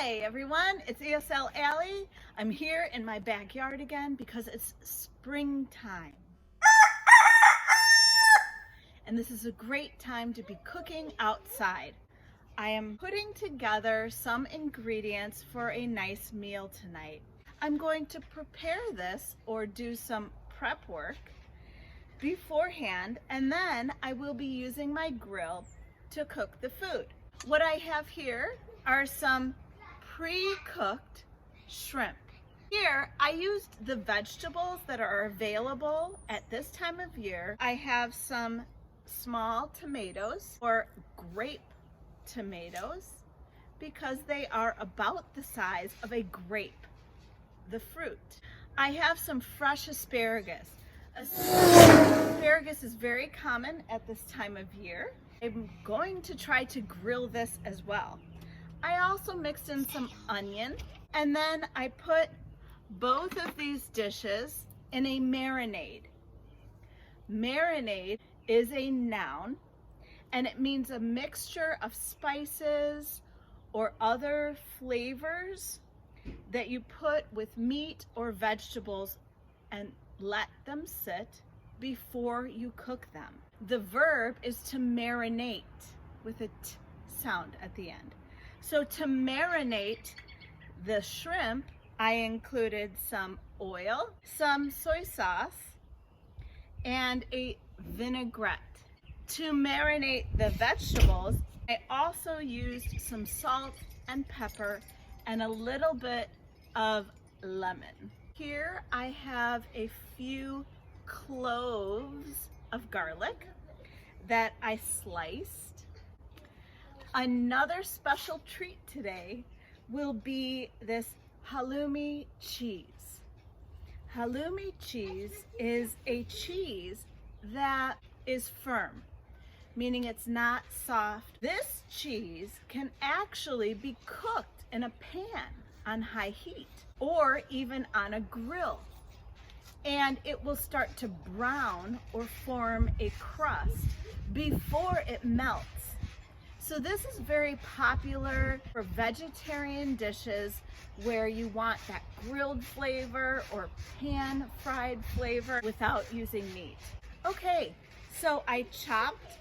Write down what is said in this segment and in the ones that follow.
Hi everyone, it's ESL Allie. I'm here in my backyard again because it's springtime. And this is a great time to be cooking outside. I am putting together some ingredients for a nice meal tonight. I'm going to prepare this or do some prep work beforehand, and then I will be using my grill to cook the food. What I have here are some pre-cooked shrimp. Here I used the vegetables that are available at this time of year. I have some small tomatoes or grape tomatoes because they are about the size of a grape, the fruit. I have some fresh asparagus. Asparagus is very common at this time of year. I'm going to try to grill this as well. I also mixed in some onion, and then I put both of these dishes in a marinade. Marinade is a noun, and it means a mixture of spices or other flavors that you put with meat or vegetables and let them sit before you cook them. The verb is to marinate with a t sound at the end. So to marinate the shrimp, I included some oil, some soy sauce, and a vinaigrette. To marinate the vegetables, I also used some salt and pepper and a little bit of lemon. Here I have a few cloves of garlic that I sliced. Another special treat today will be this halloumi cheese. Halloumi cheese is a cheese that is firm, meaning it's not soft. This cheese can actually be cooked in a pan on high heat or even on a grill, and it will start to brown or form a crust before it melts. So this is very popular for vegetarian dishes where you want that grilled flavor or pan fried flavor without using meat. Okay, so I chopped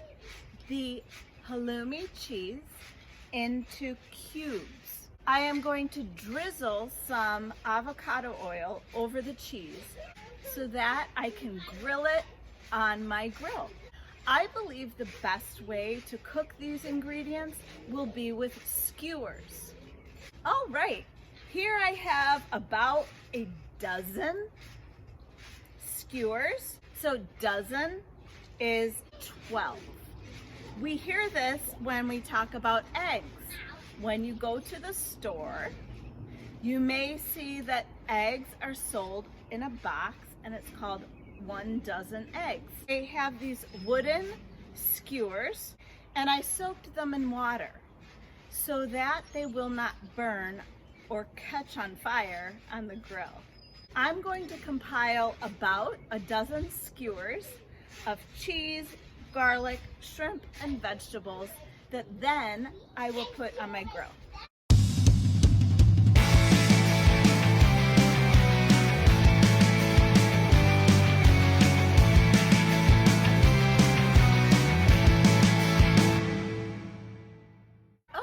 the halloumi cheese into cubes. I am going to drizzle some avocado oil over the cheese so that I can grill it on my grill. I believe the best way to cook these ingredients will be with skewers. All right, here I have about a dozen skewers. So dozen is 12. We hear this when we talk about eggs. When you go to the store, you may see that eggs are sold in a box and it's called 1 dozen eggs. They have these wooden skewers, and I soaked them in water so that they will not burn or catch on fire on the grill. I'm going to compile about a dozen skewers of cheese, garlic, shrimp, and vegetables that then I will put on my grill.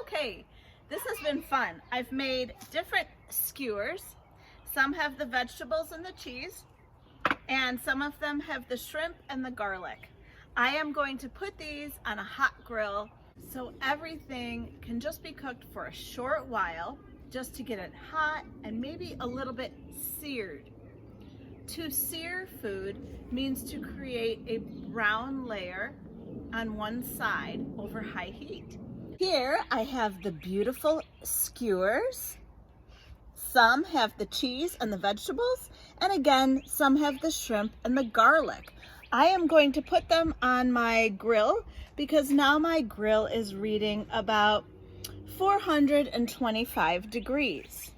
Okay, this has been fun. I've made different skewers. Some have the vegetables and the cheese, and some of them have the shrimp and the garlic. I am going to put these on a hot grill so everything can just be cooked for a short while, just to get it hot and maybe a little bit seared. To sear food means to create a brown layer on one side over high heat. Here I have the beautiful skewers. Some have the cheese and the vegetables, and again, some have the shrimp and the garlic. I am going to put them on my grill because now my grill is reading about 425 degrees.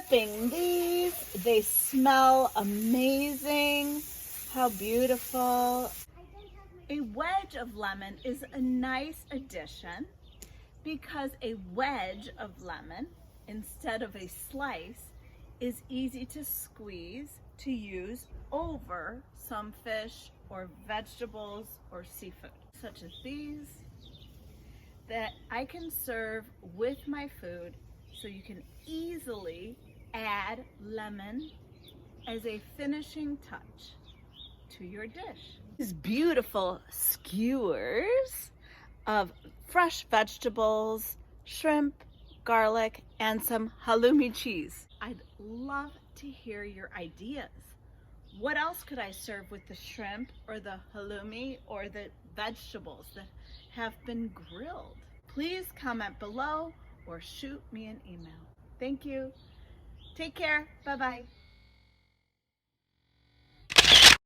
dipping these. They smell amazing. How beautiful. A wedge of lemon is a nice addition because a wedge of lemon, instead of a slice, is easy to squeeze to use over some fish or vegetables or seafood, such as these, that I can serve with my food, so you can easily add lemon as a finishing touch to your dish. These beautiful skewers of fresh vegetables, shrimp, garlic, and some halloumi cheese. I'd love to hear your ideas. What else could I serve with the shrimp or the halloumi or the vegetables that have been grilled? Please comment below or shoot me an email. Thank you. Take care. Bye-bye.